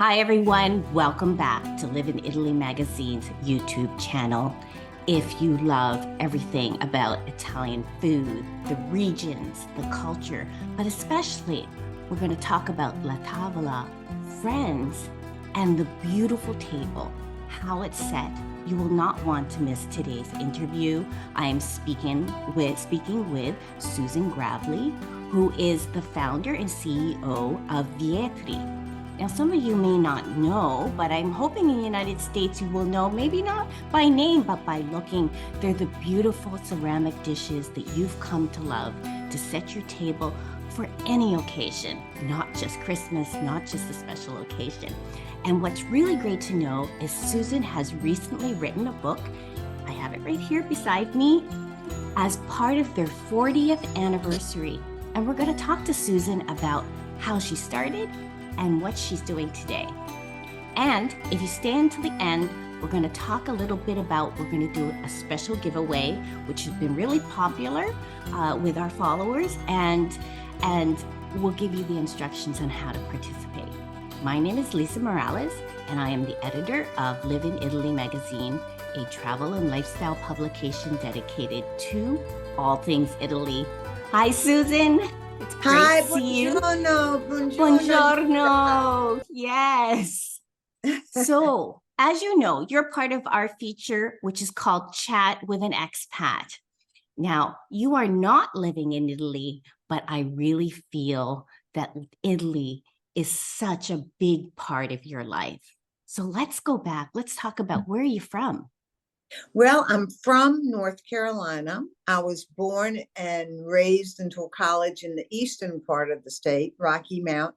Hi, everyone. Welcome back to Live in Italy Magazine's YouTube channel. If you love everything about Italian food, the regions, the culture, but especially we're going to talk about La Tavola, friends, and the beautiful table, how it's set. You will not want to miss today's interview. I am speaking with Susan Gravely, who is the founder and CEO of Vietri. Now, some of you may not know, but I'm hoping in the United States you will know, maybe not by name, but by looking. They're the beautiful ceramic dishes that you've come to love to set your table for any occasion, not just Christmas, not just a special occasion. And what's really great to know is Susan has recently written a book. I have it right here beside me as part of their 40th anniversary. And we're going to talk to Susan about how she started and what she's doing today. And if you stay until the end, we're going to talk a little bit about, we're going to do a special giveaway, which has been really popular with our followers, and we'll give you the instructions on how to participate. My name is Lisa Morales, and I am the editor of Live in Italy Magazine, a travel and lifestyle publication dedicated to all things Italy. Hi, Susan. It's great to see you. Buongiorno. Yes. So, as you know, you're part of our feature, which is called Chat with an Expat. Now, you are not living in Italy, but I really feel that Italy is such a big part of your life. So let's go back. Let's talk about, where are you from? Well, I'm from North Carolina. I was born and raised until college in the eastern part of the state, Rocky Mount.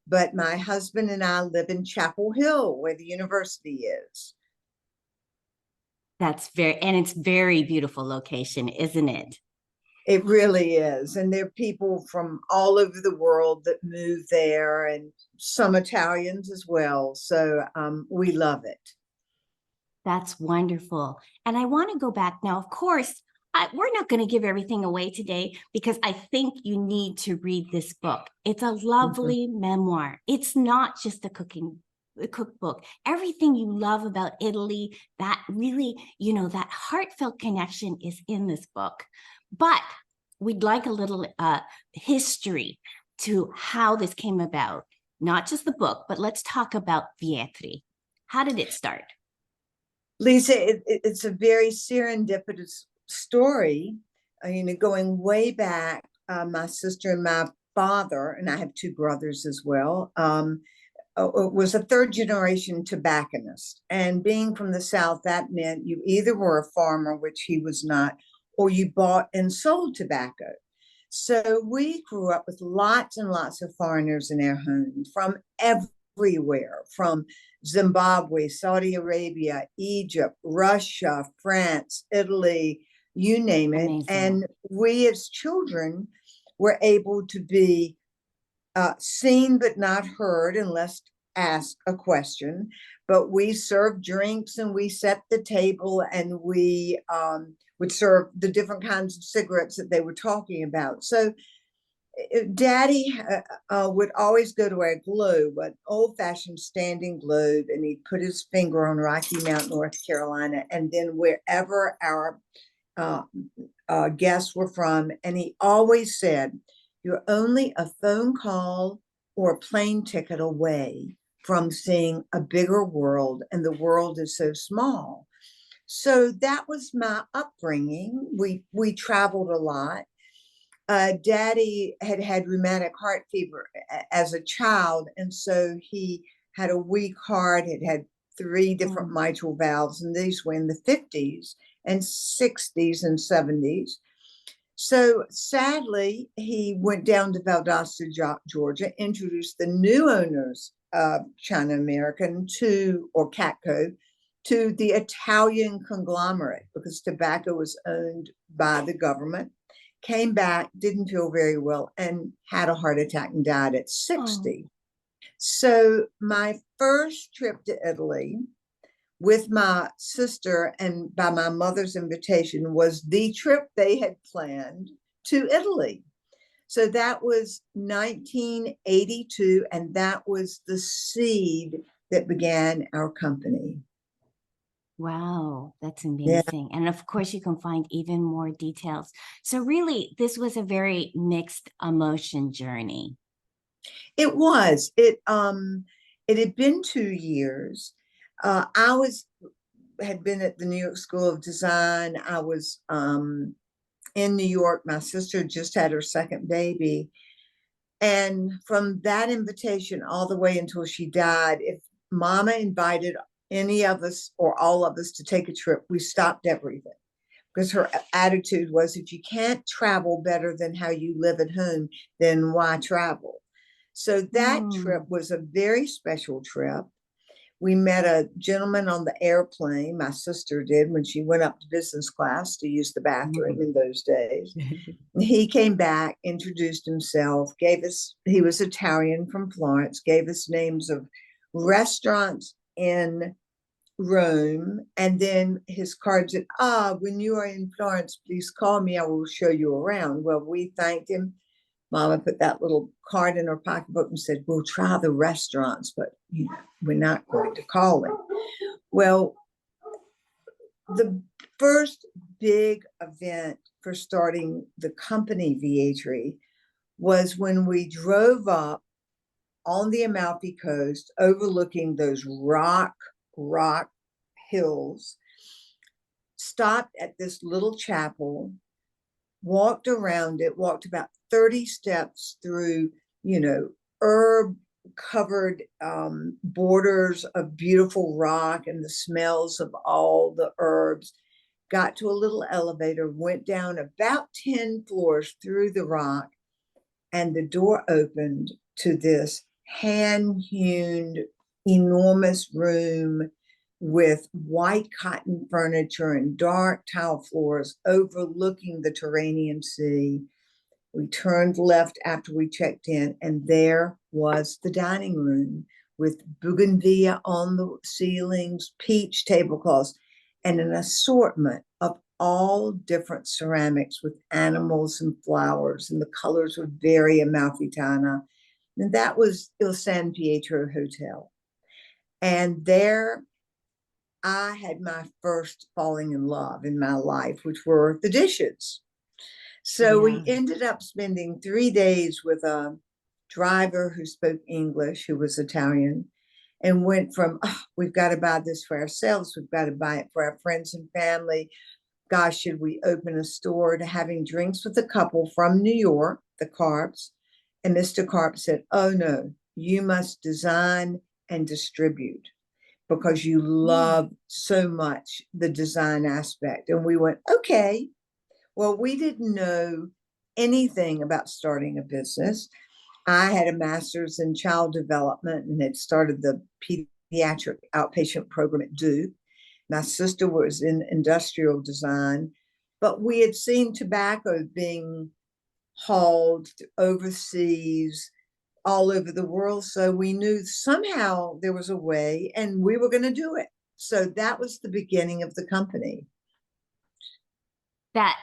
But my husband and I live in Chapel Hill, where the university is. It's very beautiful location, isn't it? It really is. And there are people from all over the world that move there, and some Italians as well. So we love it. That's wonderful. And I want to go back now. Of course, we're not going to give everything away today because I think you need to read this book. It's a lovely memoir. It's not just a cookbook. Everything you love about Italy, that really, that heartfelt connection is in this book. But we'd like a little history to how this came about. Not just the book, but let's talk about Vietri. How did it start? Lisa, it's a very serendipitous story. Going way back, my sister and my father, and I have two brothers as well, was a third generation tobacconist. And being from the South, that meant you either were a farmer, which he was not, or you bought and sold tobacco. So we grew up with lots and lots of foreigners in our home from everywhere, from Zimbabwe, Saudi Arabia, Egypt, Russia, France, Italy, you name it. Amazing. And we as children were able to be seen but not heard unless asked a question. But we served drinks and we set the table, and we would serve the different kinds of cigarettes that they were talking about. So Daddy would always go to our globe, an old-fashioned standing globe, and he'd put his finger on Rocky Mount, North Carolina, and then wherever our guests were from. And he always said, "You're only a phone call or a plane ticket away from seeing a bigger world, and the world is so small." So that was my upbringing. We traveled a lot. Daddy had rheumatic heart fever as a child, and so he had a weak heart. It had 3 different mitral valves, and these were in the 50s and 60s and 70s. So sadly, he went down to Valdosta, Georgia, introduced the new owners of China American or Catco to the Italian conglomerate, because tobacco was owned by the government. Came back, didn't feel very well, and had a heart attack and died at 60. So my first trip to Italy with my sister, and by my mother's invitation, was the trip they had planned to Italy. So that was 1982, and that was the seed that began our company. Wow, that's Yeah, amazing. And of course, you can find even more details. So, really, this was a very mixed emotion journey. it was. It had been 2 years. I was had been at the New York School of Design. I was in New York. My sister just had her second baby. And from that invitation all the way until she died, if Mama invited any of us or all of us to take a trip, we stopped everything, because her attitude was, if you can't travel better than how you live at home, then why travel? So that trip Hmm. was a very special trip. We met a gentleman on the airplane. My sister did, when she went up to business class to use the bathroom in those days. He came back, introduced himself, he was Italian from Florence, gave us names of restaurants in Rome. And then his card said, when you are in Florence, please call me. I will show you around. Well, we thanked him. Mama put that little card in her pocketbook and said, we'll try the restaurants, but we're not going to call him. Well, the first big event for starting the company Vietri was when we drove up on the Amalfi coast, overlooking those rock hills, stopped at this little chapel, walked around it, walked about 30 steps through, herb covered borders of beautiful rock and the smells of all the herbs, got to a little elevator, went down about 10 floors through the rock, and the door opened to this hand-hewn, enormous room with white cotton furniture and dark tile floors overlooking the Tyrrhenian Sea. We turned left after we checked in, and there was the dining room with bougainvillea on the ceilings, peach tablecloths, and an assortment of all different ceramics with animals and flowers, and the colors were very Amalfitana. And that was Il San Pietro Hotel. And there I had my first falling in love in my life, which were the dishes. So we Yeah. ended up spending 3 days with a driver who spoke English, who was Italian, and went from, we've got to buy this for ourselves, we've got to buy it for our friends and family. Gosh, should we open a store, to having drinks with a couple from New York, the Carps. And Mr. Carp said, oh no, you must design and distribute, because you love so much the design aspect. And we went, okay. Well, we didn't know anything about starting a business. I had a master's in child development and had started the pediatric outpatient program at Duke. My sister was in industrial design, but we had seen tobacco being hauled overseas all over the world. So we knew somehow there was a way, and we were going to do it. So that was the beginning of the company.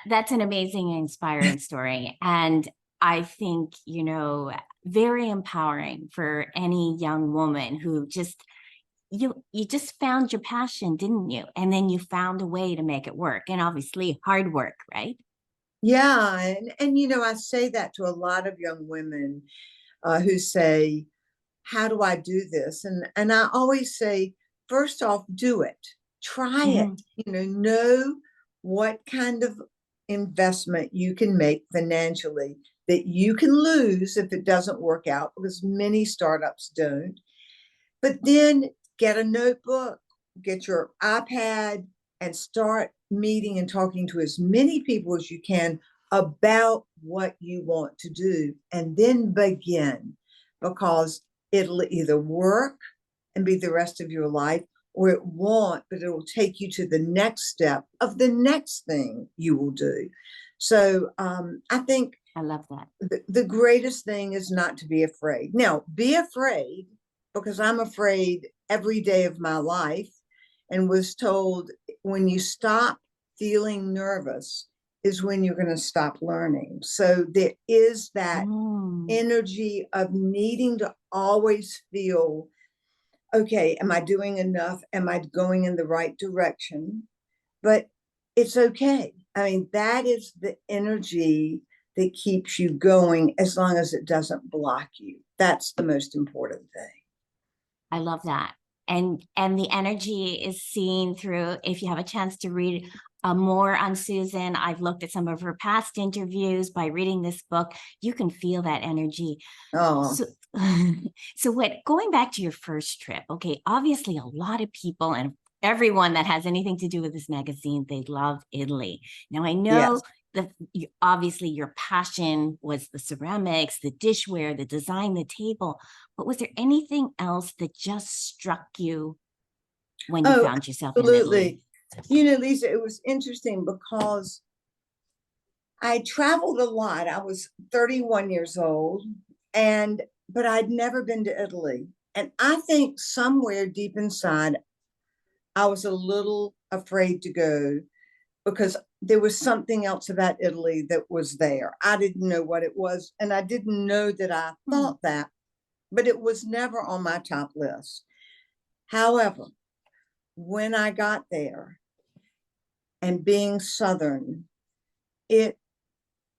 That's an amazing and inspiring story. And I think, very empowering for any young woman who you just found your passion, didn't you? And then you found a way to make it work. And obviously hard work, right? Yeah, and I say that to a lot of young women who say, how do I do this? And I always say, first off, do it. Try it. Mhm. Know what kind of investment you can make financially that you can lose if it doesn't work out, because many startups don't. But then get a notebook, get your iPad, and start meeting and talking to as many people as you can about what you want to do, and then begin, because it'll either work and be the rest of your life, or it won't, but it will take you to the next step of the next thing you will do. So I think I love that. the greatest thing is not to be afraid. Now, be afraid, because I'm afraid every day of my life, and was told, when you stop feeling nervous, is when you're going to stop learning. So there is that Mm. energy of needing to always feel, okay, am I doing enough? Am I going in the right direction? But it's okay. I mean, that is the energy that keeps you going as long as it doesn't block you. That's the most important thing. I love that. And the energy is seen through, if you have a chance to read more on Susan, I've looked at some of her past interviews. By reading this book, you can feel that energy. Oh, So, so what, going back to your first trip, okay, obviously a lot of people and everyone that has anything to do with this magazine, they love Italy. Now I know yes. that obviously your passion was the ceramics, the dishware, the design, the table, but was there anything else that just struck you when you Oh, found yourself in Italy? absolutely. You know, Lisa, it was interesting because I traveled a lot. I was 31 years old, and but I'd never been to Italy. And I think somewhere deep inside, I was a little afraid to go because there was something else about Italy that was there. I didn't know what it was, and I didn't know that I Hmm. thought that, but it was never on my top list. However, when I got there and being Southern, it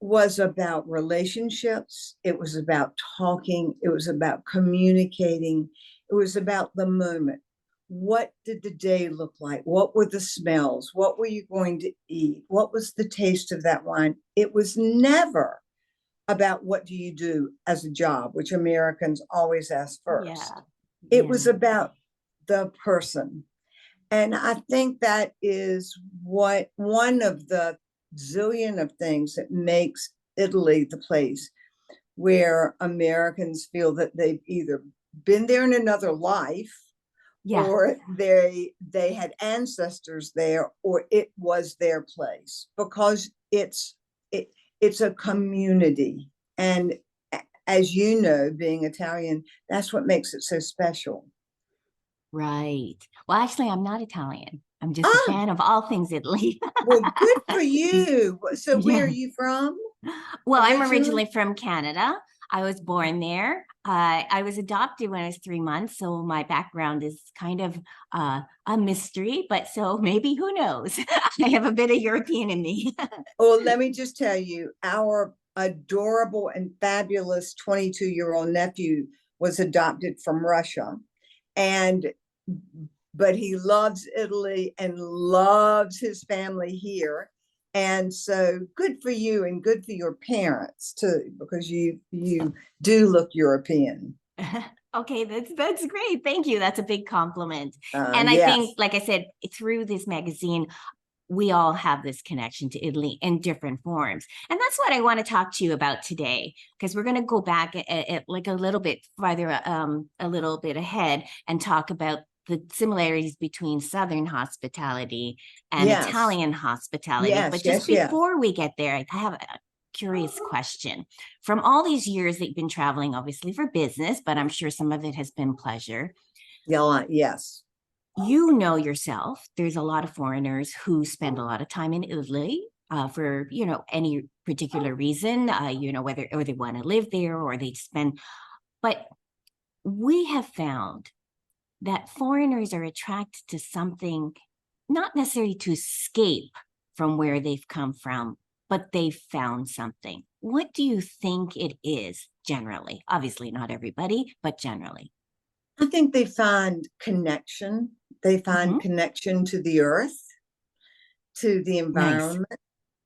was about relationships. It was about talking. It was about communicating. It was about the moment. What did the day look like? What were the smells? What were you going to eat? What was the taste of that wine? It was never about what do you do as a job, which Americans always ask first. Yeah, It was yeah. about the person. And I think that is what one of the zillion of things that makes Italy the place where Americans feel that they've either been there in another life Yeah. or they had ancestors there or it was their place because it's a community. And as you know, being Italian, that's what makes it so special. Right. Well, actually, I'm not Italian. I'm just a Ah, fan of all things Italy. well, good for you. So where are Yeah. you from Well, I'm originally? originally from Canada. I was born there. I was adopted when I was 3 months, so my background is kind of a mystery, but so maybe who knows? I have a bit of European in me. Well, let me just tell you, our adorable and fabulous 22-year-old nephew was adopted from Russia. And but he loves Italy and loves his family here. And so good for you and good for your parents too, because you do look European. Okay, that's great. Thank you. That's a big compliment. And I Yes. think, like I said, through this magazine, we all have this connection to Italy in different forms. And that's what I want to talk to you about today, because we're going to go back like a little bit farther, a little bit ahead and talk about the similarities between Southern hospitality and Yes. Italian hospitality. But Yes. just Yes. Yes. before we get there, I have a curious question. From all these years that you've been traveling, obviously for business, but I'm sure some of it has been pleasure, Yeah. Yes. you know yourself, there's a lot of foreigners who spend a lot of time in Italy for, any particular reason, whether or they want to live there or they spend. But we have found that foreigners are attracted to something, not necessarily to escape from where they've come from, but they've found something. What do you think it is generally? Obviously, not everybody, but generally. I think they find connection. They find Mm-hmm. connection to the earth, to the Nice. environment.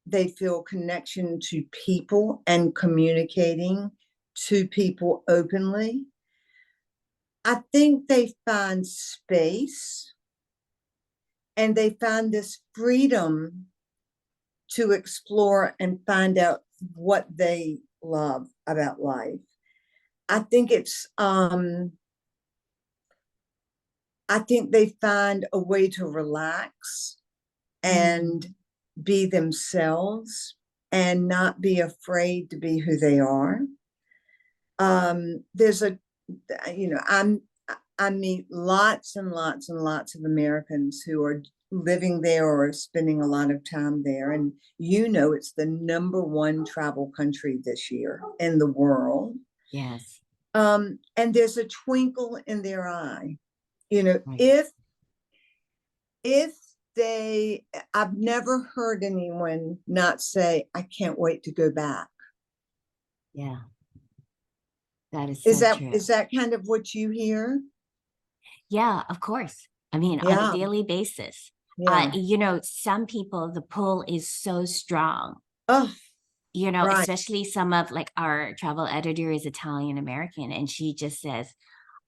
They feel connection to people and communicating to people openly. I think they find space and they find this freedom to explore and find out what they love about life. I think I think they find a way to relax Mm. and be themselves and not be afraid to be who they are. There's a, you know, I meet lots and lots and lots of Americans who are living there or spending a lot of time there. And it's the #1 travel country this year in the world. Yes. And there's a twinkle in their eye. Right. If I've never heard anyone not say, I can't wait to go back. Yeah. That is Is so that true. is that kind of what you hear? Yeah, of course. I mean, on a Yeah, daily basis. yeah. Some people, the pull is so strong, Oh, right. especially some of like our travel editor is Italian American, and she just says,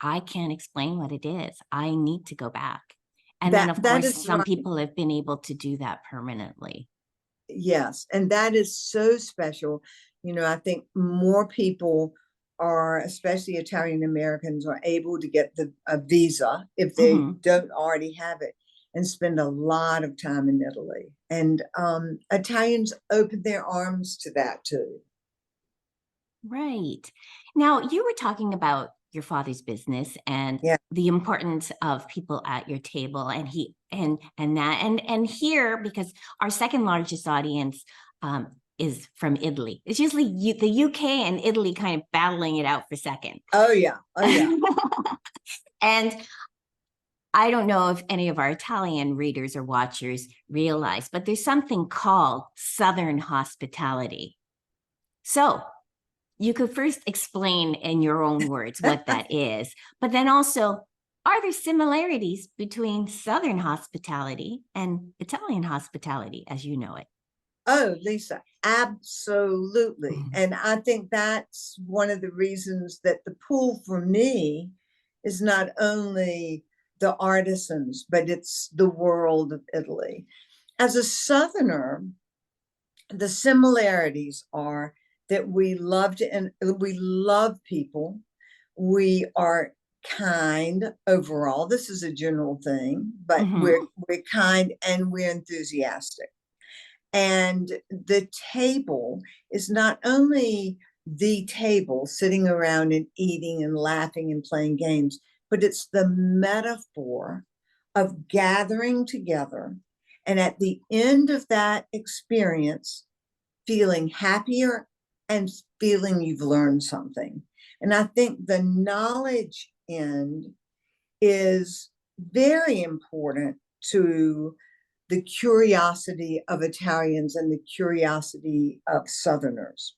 I can't explain what it is. I need to go back. And then, of That course, is some right. people have been able to do that permanently. Yes, and that is so special. I think more people are, especially Italian Americans, are able to get a visa if they Mhm. don't already have it and spend a lot of time in Italy. And Italians open their arms to that too. Right. Now, you were talking about your father's business and Yeah. the importance of people at your table and here because our second largest audience is from Italy. It's usually the UK and Italy kind of battling it out for second. Oh yeah. Oh yeah. And I don't know if any of our Italian readers or watchers realize, but there's something called Southern hospitality. So you could first explain in your own words what that is, but then also, are there similarities between Southern hospitality and Italian hospitality as you know it? Oh, Lisa, absolutely. Mhm. And I think that's one of the reasons that the pool for me is not only the artisans, but it's the world of Italy. As a Southerner, the similarities are that we love people. We are kind overall. This is a general thing, but we're Mhm. we're kind and we're enthusiastic. And the table is not only the table sitting around and eating and laughing and playing games, but it's the metaphor of gathering together. And at the end of that experience, feeling happier and feeling you've learned something. And I think the knowledge end is very important to the curiosity of Italians and the curiosity of Southerners.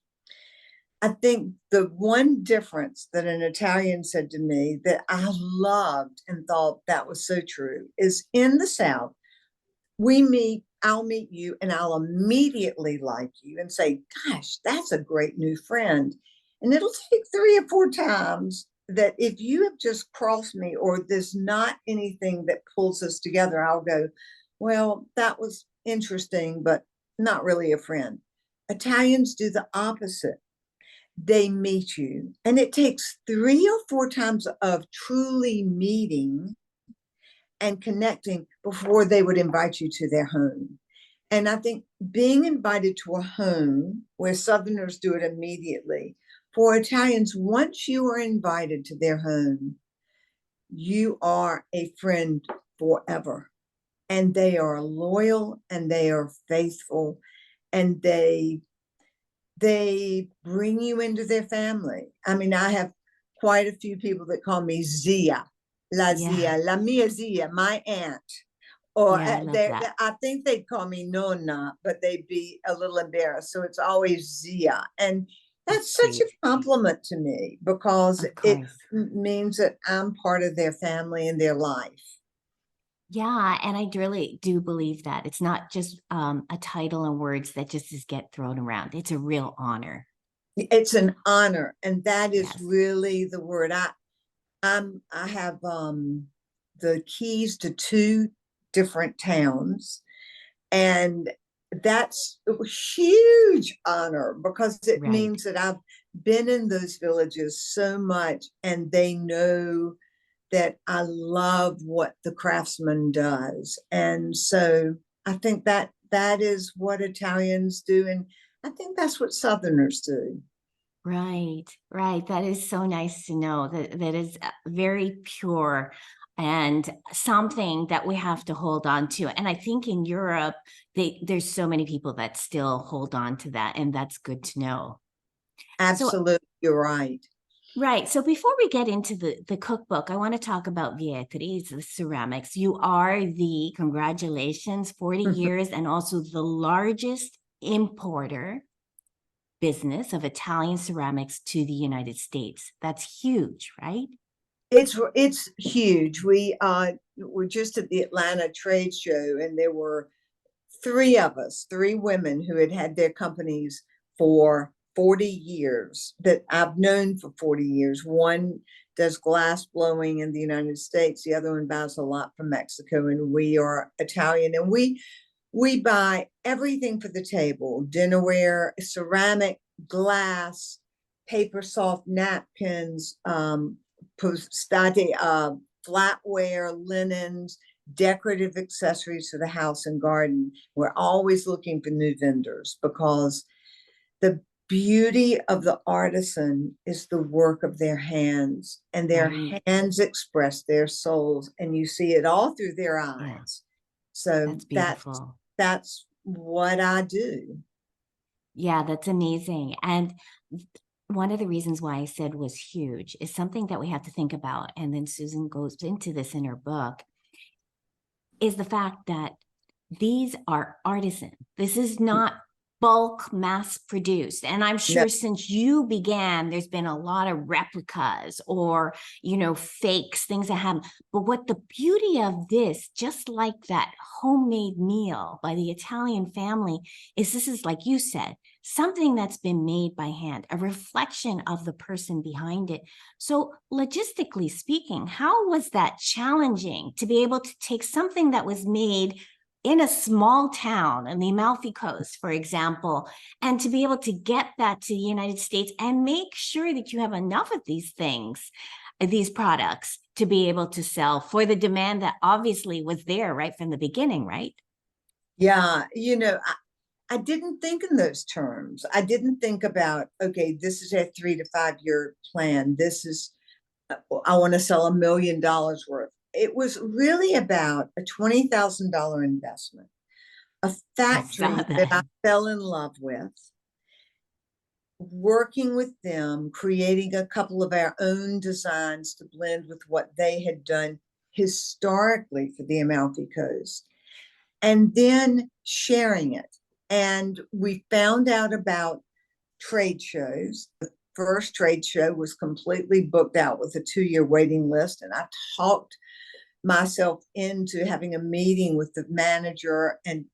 I think the one difference that an Italian said to me that I loved and thought that was so true is in the South, I'll meet you and I'll immediately like you and say, gosh, that's a great new friend. And it'll take 3 or 4 times that if you have just crossed me or there's not anything that pulls us together, I'll go, well, that was interesting, but not really a friend. Italians do the opposite. They meet you, and it takes 3 or 4 times of truly meeting and connecting before they would invite you to their home. And I think being invited to a home where Southerners do it immediately, for Italians, once you are invited to their home, you are a friend forever. And they are loyal and they are faithful and they bring you into their family. I mean, I have quite a few people that call me Zia, Yeah. La mia Zia, my aunt. Or Yeah, I love that. I think they'd call me Nonna, but they'd be a little embarrassed. So it's always Zia. And That's that's such cute. a compliment to me because Of it course. means that I'm part of their family and their life. Yeah, and I really do believe that. It's not just a title and words that just is get thrown around. It's a real honor. It's an honor. And that is Yes. really the word. I have the keys to 2 different towns, and that's a huge honor because it Right. means that I've been in those villages so much, and they know that I love what the craftsman does, and so I think that is what Italians do, and I think that's what Southerners do. Right, right. That is so nice to know. That is very pure and something that we have to hold on to. And I think in Europe, there's so many people that still hold on to that, and that's good to know. So, Absolutely, you're right. right. So before we get into the cookbook, I want to talk about Vietri, the ceramics. You are the, congratulations, 40 years and also the largest importer business of Italian ceramics to the United States. That's huge, right? It's huge. We were just at the Atlanta trade show, and there were three of us, three women who had had their companies for 40 years that I've known for 40 years. One does glass blowing in the United States. The other one buys a lot from Mexico, and we are Italian. And we buy everything for the table: dinnerware, ceramic, glass, paper soft napkins, postate, flatware, linens, decorative accessories for the house and garden. We're always looking for new vendors because the beauty of the artisan is the work of their hands, and their Right. hands express their souls, and you see it all through their Yeah, eyes. So that's beautiful. that's what I do. Yeah, that's amazing. And one of the reasons why I said was huge is something that we have to think about. And then Susan goes into this in her book is the fact that these are artisan. This is not bulk mass produced. And I'm No, sure since you began, there's been a lot of replicas or, fakes, things that happen. But what the beauty of this, just like that homemade meal by the Italian family, is this is, like you said, something that's been made by hand, a reflection of the person behind it. So, logistically speaking, how was that challenging to be able to take something that was made in a small town in the Amalfi Coast, for example, and to be able to get that to the United States and make sure that you have enough of these things, these products, to be able to sell for the demand that obviously was there right from the beginning, right? yeah, I didn't think in those terms. I didn't think about, okay, this is a 3 to 5 year plan. This is, I want to sell $1 million worth. It was really about a $20,000 investment, a I saw factory that I that. fell in love with, working with them, creating a couple of our own designs to blend with what they had done historically for the Amalfi Coast, and then sharing it. And we found out about trade shows. The first trade show was completely booked out with a 2 year waiting list. And I talked myself into having a meeting with the manager and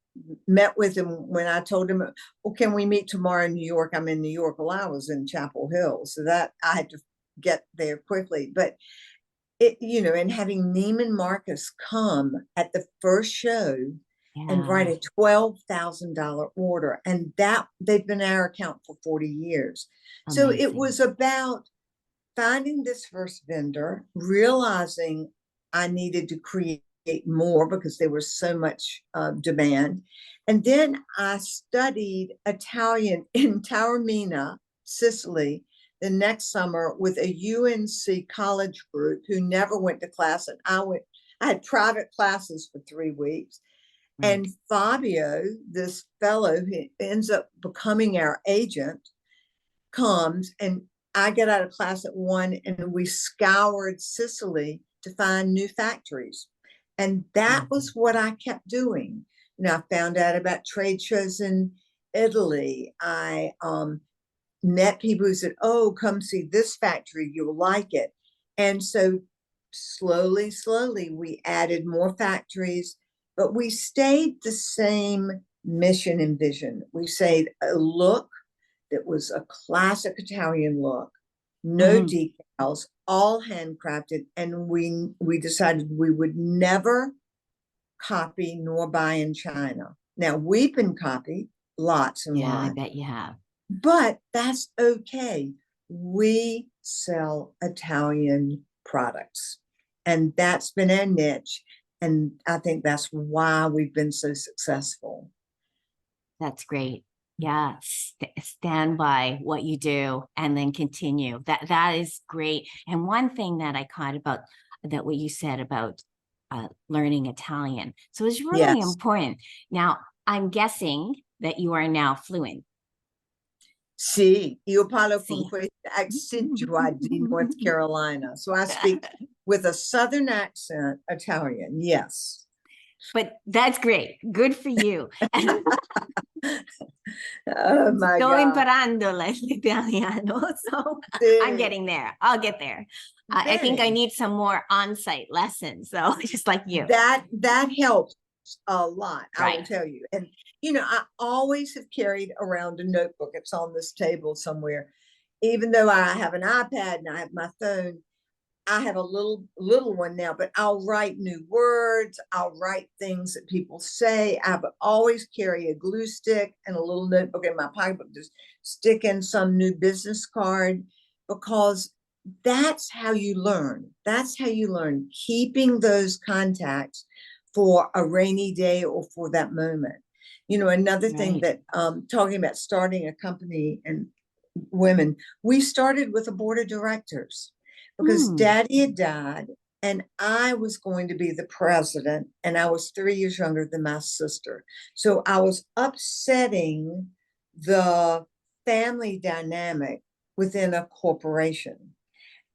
met with him when I told him, well, can we meet tomorrow in New York? I'm in New York. Well, I was in Chapel Hill. So that I had to get there quickly. But and having Neiman Marcus come at the first show and write Yeah, a $12,000 order, and that they've been our account for 40 years. So it amazing. was about finding this first vendor, realizing I needed to create more because there was so much demand. And then I studied Italian in Taormina, Sicily, the next summer with a UNC college group who never went to class. And I had private classes for 3 weeks. Right. And Fabio, this fellow who ends up becoming our agent, comes, and I get out of class at 1, and we scoured Sicily to find new factories. And that Amazing. was what I kept doing. I found out about trade shows in Italy. I met people who said, oh, come see this factory, you'll like it. And so slowly, slowly, we added more factories, but we stayed the same mission and vision. We stayed a look that was a classic Italian look, no Mhm. decals, all handcrafted, and we decided we would never copy nor buy in China. Now we've been copied lots and Yeah, I lots, bet you have. but that's okay. We sell Italian products, and that's been our niche. And I think that's why we've been so successful. That's great. Yeah, stand by what you do and then continue. That is great. And one thing that I caught about that what you said about learning Italian. So it's really Yes. important. Now, I'm guessing that you are now fluent. Sì, io parlo con See. questo accento di North Carolina. So I speak with a Southern accent Italian. Yes. But that's great. Good for you. Oh my Sto God. imparando l'italiano, so I'm Sì. getting there. I'll get there. I think I Bene. need some more on-site lessons, so just like you. That helps a lot, I will Right. tell you. And I always have carried around a notebook. It's on this table somewhere. Even though I have an iPad and I have my phone, I have a little one now, but I'll write new words. I'll write things that people say. I would always carry a glue stick and a little notebook in my pocketbook, just stick in some new business card, because that's how you learn. That's how you learn, keeping those contacts for a rainy day or for that moment. Another thing Right. that talking about starting a company and women, we started with a board of directors because Hmm. daddy had died and I was going to be the president, and I was 3 years younger than my sister. So I was upsetting the family dynamic within a corporation.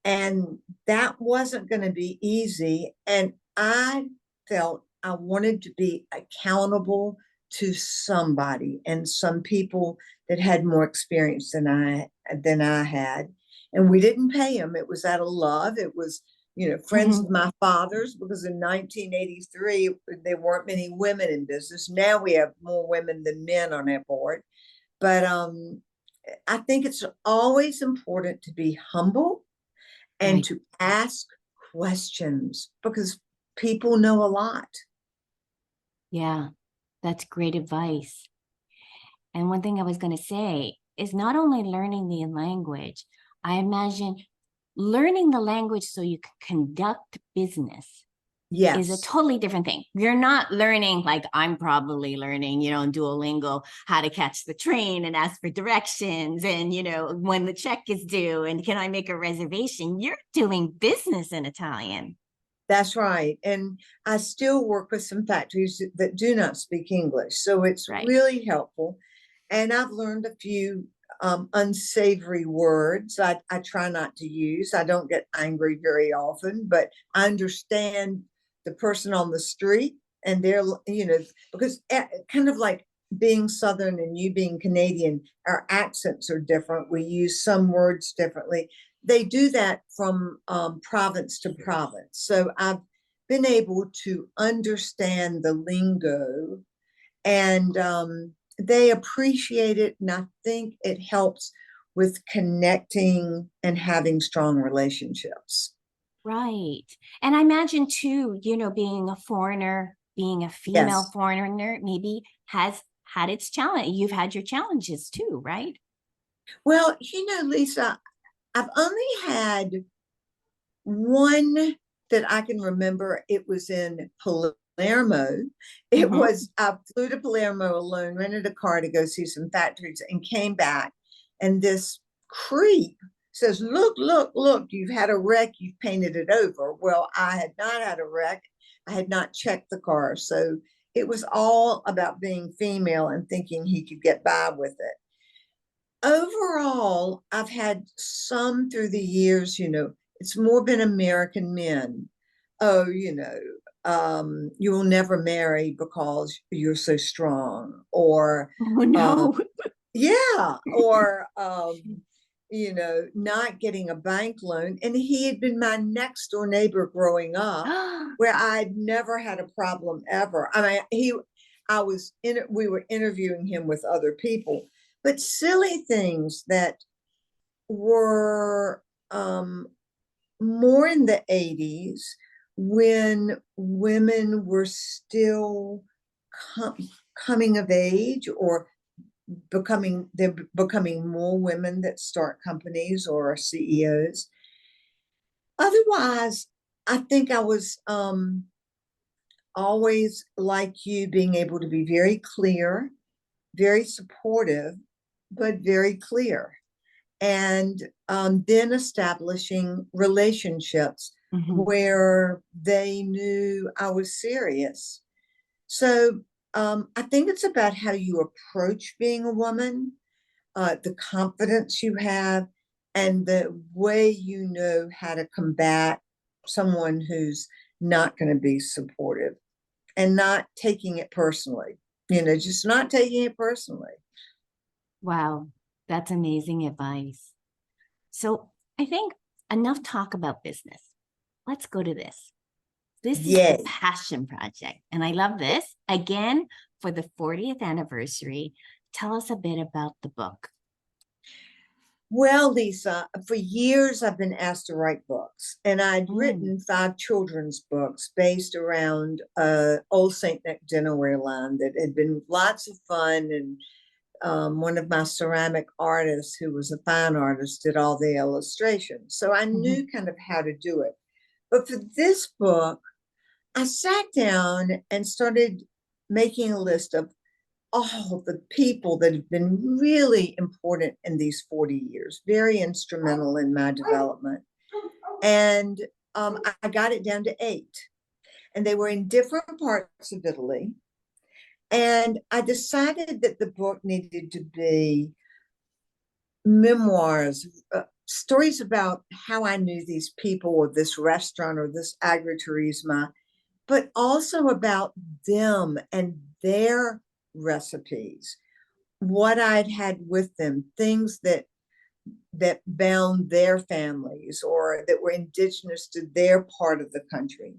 And that wasn't going to be easy. And I felt I wanted to be accountable to somebody, and some people that had more experience than I had. And we didn't pay them. It was out of love. It was, friends Mhm. of my father's, because in 1983 there weren't many women in business. Now we have more women than men on our board. But I think it's always important to be humble and Right. to ask questions, because people know a lot. Yeah, that's great advice. And one thing I was going to say is not only learning the language, I imagine learning the language so you can conduct business is a Yes, totally different thing. You're not learning like I'm probably learning, in Duolingo, how to catch the train and ask for directions and, when the check is due and can I make a reservation? You're doing business in Italian. that's right. And I still work with some factories that do not speak English. So it's Right. really helpful. And I've learned a few unsavory words I try not to use. I don't get angry very often, but I understand the person on the street, and they're, because kind of like being Southern and you being Canadian, our accents are different. We use some words differently. They do that from province to province. So I've been able to understand the lingo, and they appreciate it. And I think it helps with connecting and having strong relationships. Right. And I imagine too, being a foreigner, being a female Yes. foreigner, maybe has had its challenge. You've had your challenges too, right? Well, Lisa, I've only had one that I can remember. It was in Palermo. Mm-hmm. I flew to Palermo alone, rented a car to go see some factories, and came back. And this creep says, "Look, look, look, you've had a wreck, you've painted it over." Well, I had not had a wreck. I had not checked the car. So it was all about being female and thinking he could get by with it. Overall, I've had some through the years, it's more been American men. Oh, you will never marry because you're so strong, or Oh uh, no. yeah, or not getting a bank loan. And he had been my next door neighbor growing up, where I'd never had a problem ever. I mean, we were interviewing him with other people, but silly things that were more in the 80s, when women were still com- coming of age, or they're becoming more women that start companies or are CEOs. Otherwise, I think I was always like you, being able to be very clear very supportive, but very clear. And then establishing relationships where they knew I was serious. So I think it's about how you approach being a woman, the confidence you have, and the way you know how to combat someone who's not going to be supportive and not taking it personally, just not taking it personally. Wow, that's amazing advice. So I think enough talk about business. Let's go to this. This is the Yay. passion project. And I love this. Again, for the 40th anniversary, tell us a bit about the book. Well, Lisa, for years I've been asked to write books, and I'd written 5 children's books based around old Saint Nick dinnerware line that had been lots of fun. And one of my ceramic artists, who was a fine artist, did all the illustrations. So I knew kind of how to do it. But for this book, I sat down and started making a list of all the people that have been really important in these 40 years, very instrumental in my development. And I got it down to 8. And they were in different parts of Italy. And I decided that the book needed to be memoirs, stories about how I knew these people or this restaurant or this agriturismo, but also about them and their recipes, what I'd had with them, things that bound their families or that were indigenous to their part of the country.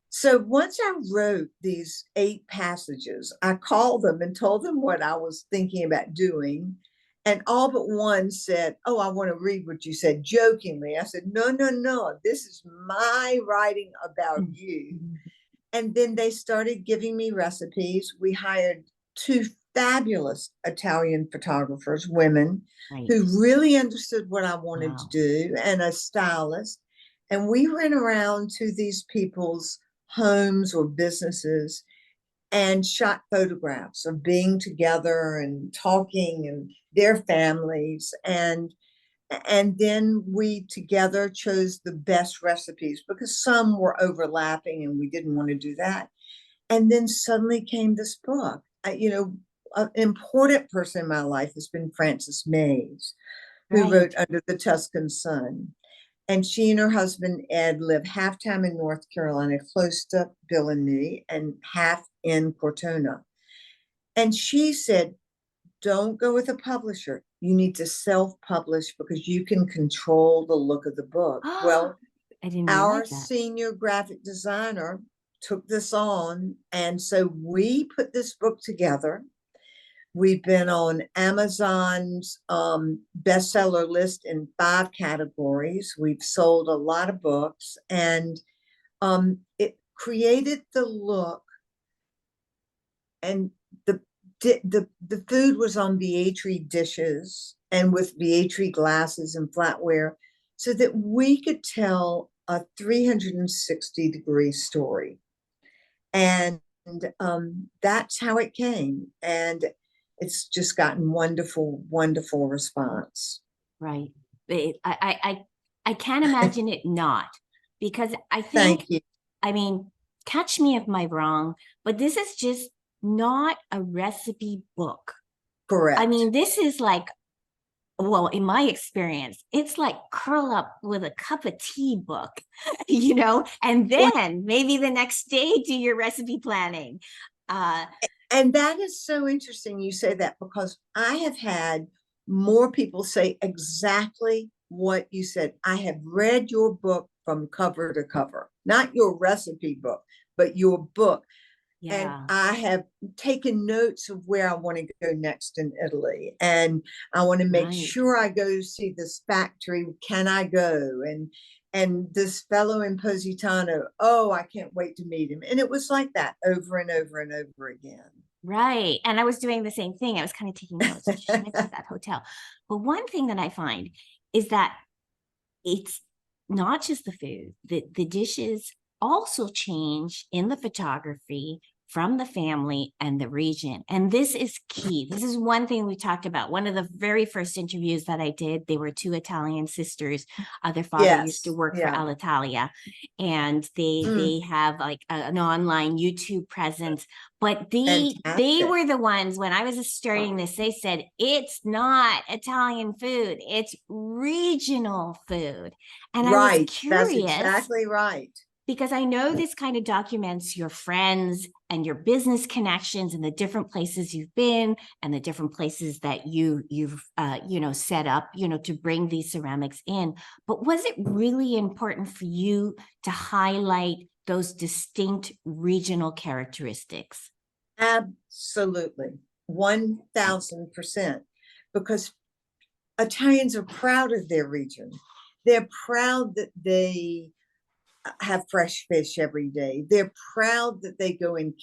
So once I wrote these 8 passages, I called them and told them what I was thinking about doing. And all but one said, "Oh, I want to read what you said," jokingly. I said, "No, no, no, this is my writing about you." And then they started giving me recipes. We hired 2 fabulous Italian photographers, women, who really understood what I wanted to do, and a stylist. And we went around to these people's homes or businesses and shot photographs of being together and talking and their families. And then we together chose the best recipes because some were overlapping and we didn't want to do that. And then suddenly came this book. An important person in my life has been Frances Mays, who wrote Under the Tuscan Sun. And she and her husband, Ed, live half time in North Carolina, close to Bill and me, and half in Cortona. And she said, "Don't go with a publisher. You need to self-publish because you can control the look of the book." Well, our senior graphic designer took this on. And so we put this book together. We've been on Amazon's bestseller list in 5 categories. We've sold a lot of books, and it created the look, and the food was on Vietri dishes and with Vietri glasses and flatware, so that we could tell a 360-degree story. And that's how it came. And it's just gotten wonderful, wonderful response. Right. I can't imagine it not, because I think, Thank you. I mean, catch me if I'm wrong, but this is just not a recipe book. Correct. I mean, this is like, well, in my experience, it's like curl up with a cup of tea book, and then maybe the next day do your recipe planning. And that is so interesting you say that, because I have had more people say exactly what you said. I have read your book from cover to cover, not your recipe book, but your book. Yeah. And I have taken notes of where I want to go next in Italy. And I want to make sure I go see this factory. Can I go? And this fellow in Positano, oh, I can't wait to meet him. And it was like that over and over and over again. Right. And I was doing the same thing. I was kind of taking notes. Should I visit that hotel? But one thing that I find is that it's not just the food. The dishes also change in the photography from the family and the region. And this is key. This is one thing we talked about. One of the very first interviews that I did, they were two Italian sisters. Their father used to Yes. work for Yeah. Alitalia, and they have like an online YouTube presence. But they Fantastic. were the ones, when I was starting this, they said it's not Italian food, it's regional food. And I was Right. That's curious exactly right. because I know this kind of documents your friends and your business connections and the different places you've been and the different places that you've set up, to bring these ceramics in. But was it really important for you to highlight those distinct regional characteristics? Absolutely. 1000%. Because Italians are proud of their region. They're proud that they have fresh fish every day. They're proud that they go and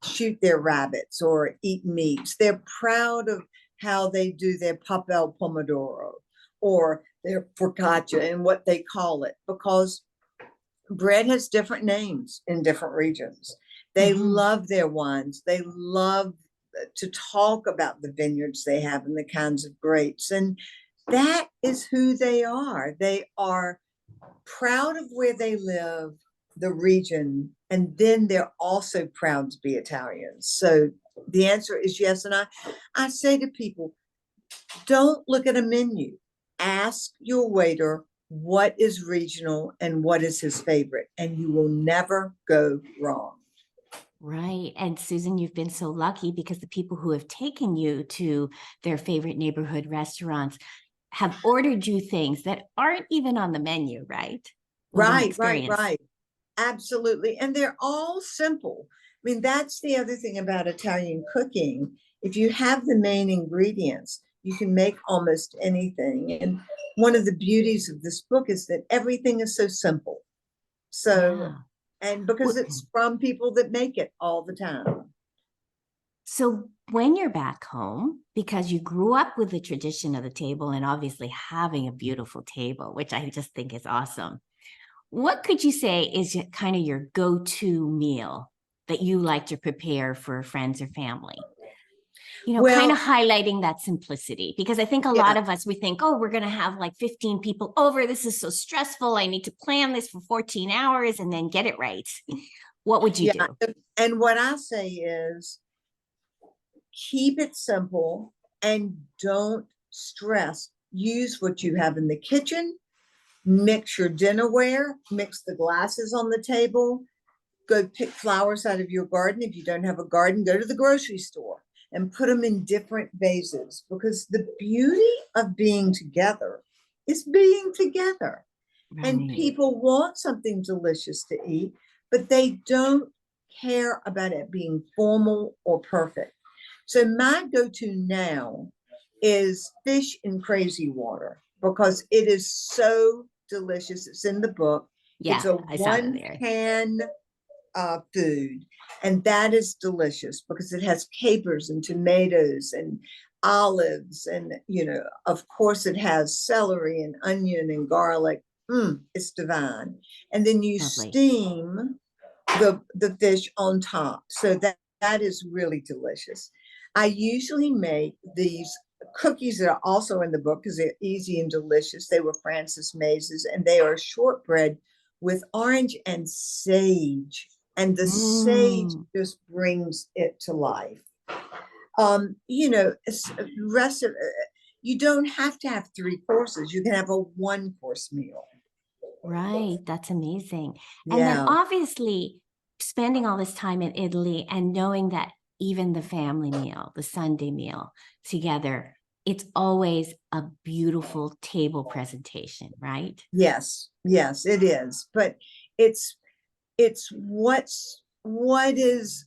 shoot their rabbits or eat meats. They're proud of how they do their papel pomodoro or their focaccia and what they call it, because bread has different names in different regions. They love their wines. They love to talk about the vineyards they have and the kinds of grapes. And that is who they are. They are proud of where they live, the region, and then they're also proud to be Italians. So the answer is yes. And I say to people, don't look at a menu. Ask your waiter what is regional and what is his favorite, and you will never go wrong. Right. And Susan, you've been so lucky because the people who have taken you to their favorite neighborhood restaurants have ordered you things that aren't even on the menu, right? What an experience. Right. Absolutely. And they're all simple. I mean, that's the other thing about Italian cooking. If you have the main ingredients, you can make almost anything. And one of the beauties of this book is that everything is so simple. So, Yeah. and because it's from people that make it all the time. So when you're back home, because you grew up with the tradition of the table and obviously having a beautiful table, which I just think is awesome, what could you say is kind of your go-to meal that you like to prepare for friends or family? Kind of Well, highlighting that simplicity, because I think a yeah, lot of us, we think, oh, we're going to have like 15 people over. This is so stressful. I need to plan this for 14 hours and then get it right. What would you yeah. do? And what I say is keep it simple and don't stress. Use what you have in the kitchen, mix your dinnerware, mix the glasses on the table, go pick flowers out of your garden. If you don't have a garden, go to the grocery store and put them in different vases, because the beauty of being together is being together. Right. And people want something delicious to eat, but they don't care about it being formal or perfect. So my go-to now is fish in crazy water, because it is so delicious. It's in the book. It's Yeah, a I saw that one there. pan food, and that is delicious because it has capers and tomatoes and olives, and of course it has celery and onion and garlic. It's divine. And then you Lovely. steam the fish on top, so that is really delicious. I usually make these cookies that are also in the book because they're easy and delicious. They were Frances Maze's, and they are shortbread with orange and sage, and the sage just brings it to life. Rest of you don't have to have 3 courses. You can have a 1-course meal. Right. That's amazing. And then Yeah. obviously spending all this time in Italy and knowing that even the family meal, the Sunday meal together, it's always a beautiful table presentation, right? Yes, it is. But it's what is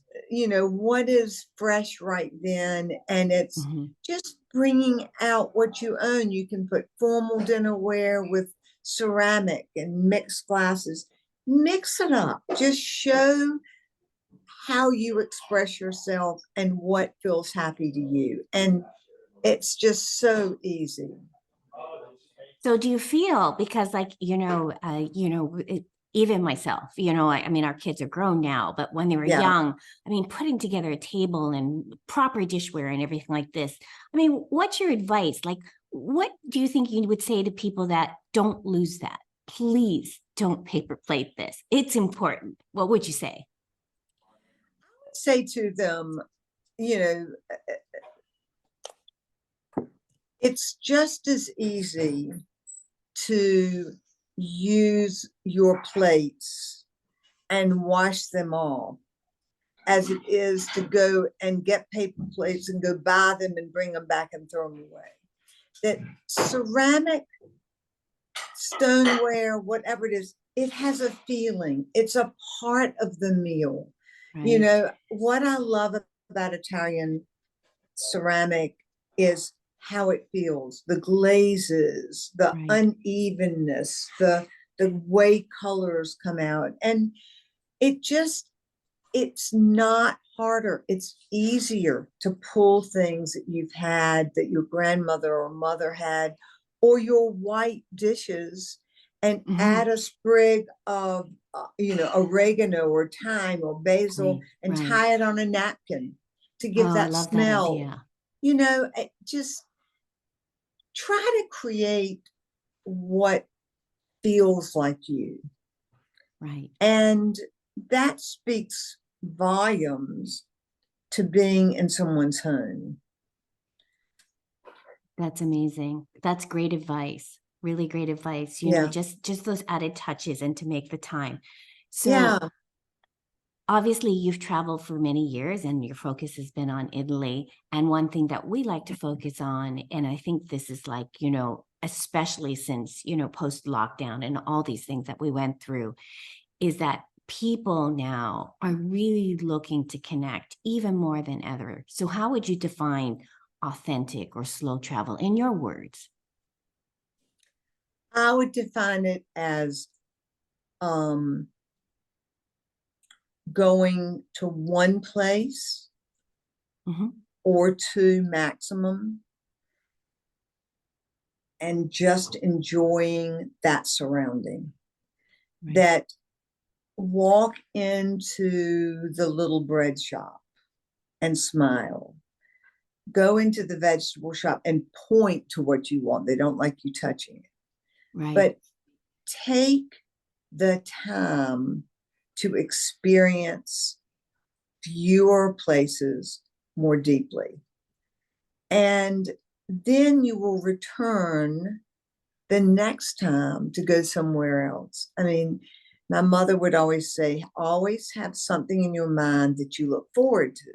fresh right then, and it's just bringing out what you own. You can put formal dinnerware with ceramic and mixed glasses. Mix it up. Just show how you express yourself and what feels happy to you, and it's just so easy. So do you feel, because like, even myself, I mean, our kids are grown now, but when they were Yeah. young, I mean, putting together a table and proper dishware and everything like this. I mean, what's your advice? Like, what do you think you would say to people that don't lose that? Please don't paper plate this. It's important. What would you say? Say to them, you know, it's just as easy to use your plates and wash them off as it is to go and get paper plates and go buy them and bring them back and throw them away. That ceramic, stoneware, whatever it is, it has a feeling. It's a part of the meal. You Right. know, what I love about Italian ceramic is how it feels, the glazes, the Right. unevenness, the way colors come out. And it just, it's not harder. It's easier to pull things that you've had, that your grandmother or mother had, or your white dishes, and add Mhm. a sprig of, oregano or thyme or basil Right. and Right. tie it on a napkin to give Oh, I that love that smell. idea. Just try to create what feels like you. Right. And that speaks volumes to being in someone's home. That's amazing. That's great advice. Really great advice. Yeah. Just those added touches and to make the time. So Yeah. obviously you've traveled for many years and your focus has been on Italy. And one thing that we like to focus on, and I think this is like, especially since, post lockdown and all these things that we went through, is that people now are really looking to connect even more than ever. So how would you define authentic or slow travel in your words? I would define it as um, going to one place Mhm. or two maximum and just enjoying that surrounding. Right. That walk into the little bread shop and smile. Go into the vegetable shop and point to what you want. They don't like you touching it. Right. But take the time to experience fewer places more deeply. And then you will return the next time to go somewhere else. I mean, my mother would always say, always have something in your mind that you look forward to.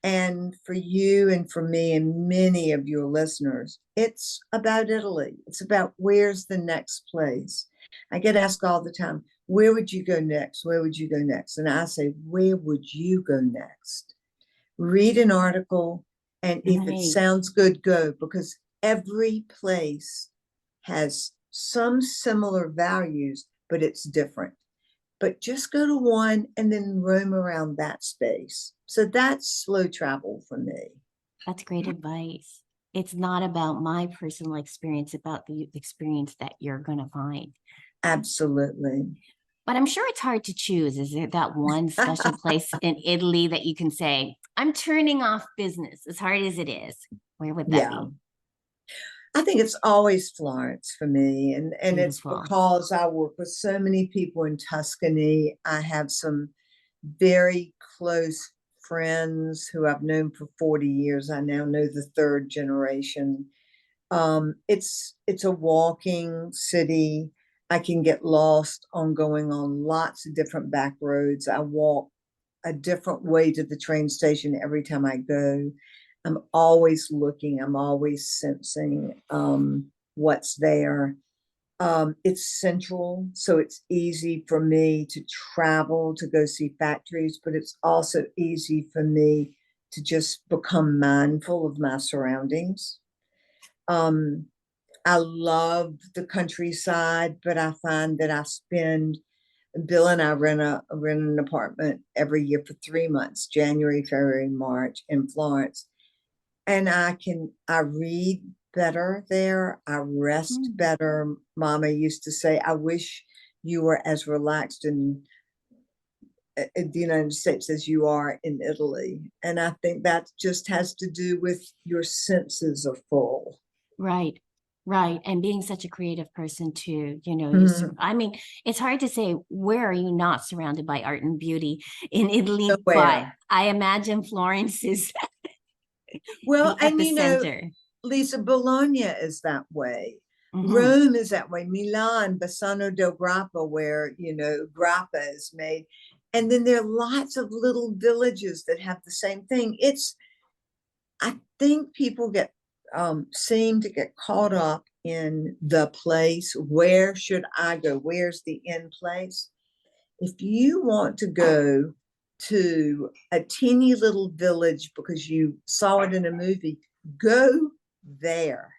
And for you and for me and many of your listeners, it's about Italy. It's about where's the next place. I get asked all the time, where would you go next? Where would you go next? And I say, where would you go next? Read an article, and if it Right. sounds good, go, because every place has some similar values, but it's different. But just go to one and then roam around that space. So that's slow travel for me. That's great advice. It's not about my personal experience, about the experience that you're going to find. Absolutely. But I'm sure it's hard to choose. Is there that one special place in Italy that you can say, I'm turning off business as hard as it is? Where would that Yeah. be? I think it's always Florence for me. And it's Beautiful. because I work with so many people in Tuscany. I have some very close friends who I've known for 40 years. I now know the third generation. It's a walking city. I can get lost on going on lots of different back roads. I walk a different way to the train station every time I go. I'm always looking, I'm always sensing what's there. It's central, so it's easy for me to travel to go see factories, but it's also easy for me to just become mindful of my surroundings. Um, I love the countryside, but I find that I spend Bill and I rent an apartment every year for 3 months, January, February, March in Florence. And I read better there. I rest Hmm. better. Mama used to say, I wish you are as relaxed in the United States as you are in Italy. And I think that just has to do with your senses are full. Right. Right. And being such a creative person too, Mhm. I mean, it's hard to say where are you not surrounded by art and beauty in Italy, but Nowhere. I imagine Florence is Well, the and epicenter. Lisa, Bologna is that way. Hmm. Rome is that way. Milan, Bassano del Grappa, where, grappa is made. And then there are lots of little villages that have the same thing. I think people seem to get caught up in the place. Where should I go? Where's the end place? If you want to go to a teeny little village because you saw it in a movie, go there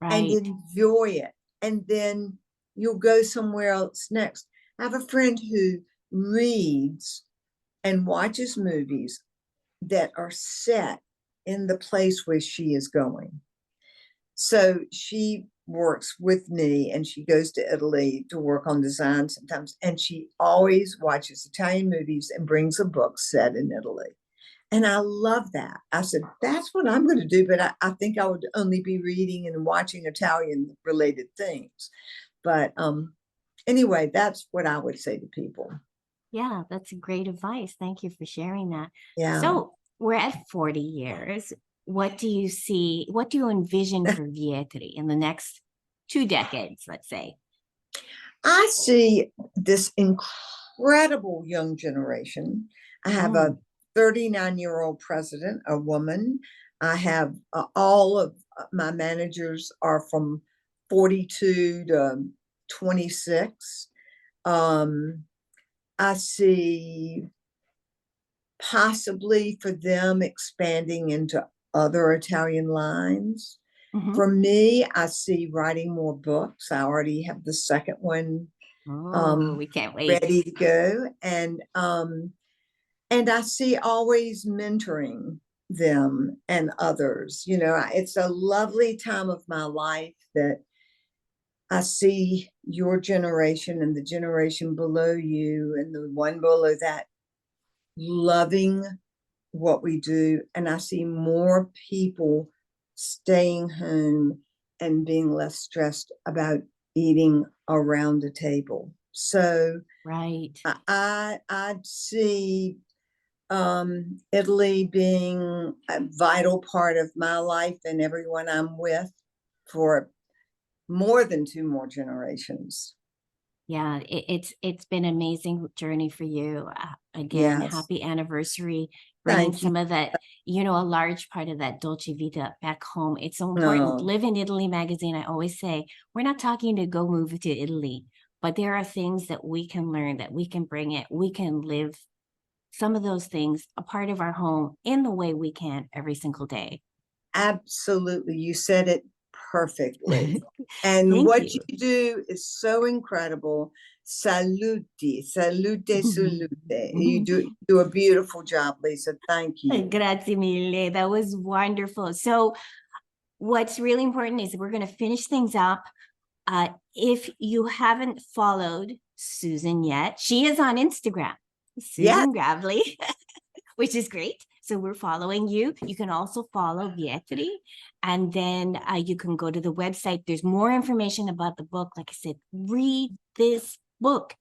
and Right. enjoy it. And then you'll go somewhere else next. I have a friend who reads and watches movies that are set in the place where she is going. So she works with me and she goes to Italy to work on design sometimes. And she always watches Italian movies and brings a book set in Italy. And I love that. I said, that's what I'm going to do. But I think I would only be reading and watching Italian related things. But anyway, that's what I would say to people. Yeah, that's great advice. Thank you for sharing that. Yeah. So we're at 40 years. What do you see? What do you envision for Vietri in the next 2 decades, let's say? I see this incredible young generation. I have a Mm, 39-year-old president, a woman. I have all of my managers are from 42 to 26. Um, I see possibly for them expanding into other Italian lines. mhm. For me, I see writing more books. I already have the second one Oh, we can't wait. ready to go. And I see always mentoring them and others. It's a lovely time of my life that I see your generation and the generation below you and the one below that loving what we do. And I see more people staying home and being less stressed about eating around the table. So Right. I see Italy being a vital part of my life and everyone I'm with for more than two more generations. Yeah, it's been an amazing journey for you. Again, Yes. happy anniversary, bringing Thank you. some of that, a large part of that Dolce Vita back home. It's so important. No, Live in Italy magazine, I always say, we're not talking to go move to Italy, but there are things that we can learn, that we can bring it, we can live some of those things a part of our home in the way we can every single day. absolutely. You said it perfectly. And Thank what you. you do is so incredible. Salute. You do a beautiful job, Lisa. Thank you. Grazie mille. That was wonderful. So, what's really important is we're going to finish things up. If you haven't followed Susan yet, she is on Instagram, Yes. Susan Gravely, which is great. So we're following you. You can also follow Vietri, and then you can go to the website. There's more information about the book. Like I said, read this book.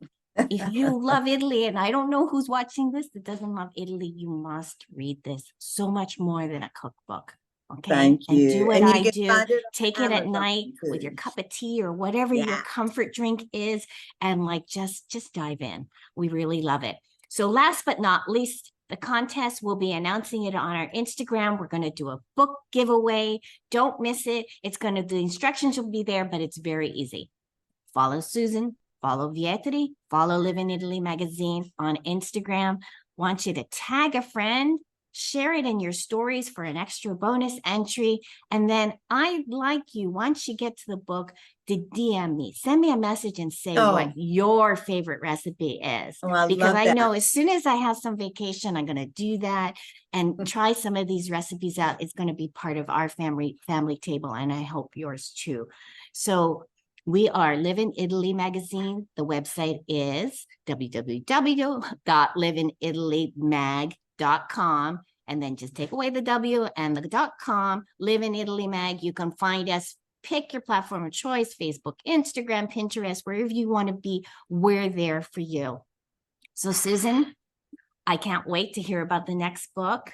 If you love Italy, and I don't know who's watching this that doesn't love Italy, you must read this. So much more than a cookbook. Okay. Thank And do you. what And you I can do. find it Take on it at Amazon night with your too. cup of tea or whatever your Yeah. comfort drink is, and like just dive in. We really love it. So last but not least, the contest, we'll be announcing it on our Instagram. We're going to do a book giveaway. Don't miss it. The instructions will be there, but it's very easy. Follow Susan, follow Vietri, follow Live in Italy magazine on Instagram. Want you to tag a friend, share it in your stories for an extra bonus entry. And then I'd like you, once you get to the book, to DM me, send me a message and say what Oh, your favorite recipe is. I Because love I that. know as soon as I have some vacation, I'm going to do that and try some of these recipes out. It's going to be part of our family table, and I hope yours too. So We are Live in Italy magazine. The website is www.liveinItalymag.com. And then just take away the W and the .com, Live in Italy Mag. You can find us. Pick your platform of choice, Facebook, Instagram, Pinterest, wherever you want to be, we're there for you. So Susan, I can't wait to hear about the next book.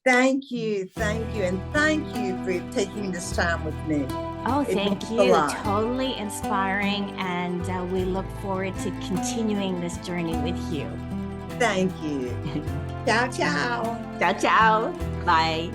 Thank you. And thank you for taking this time with me. Oh, thank you. Totally inspiring. And we look forward to continuing this journey with you. Thank you. Ciao, ciao. Ciao, ciao. Bye.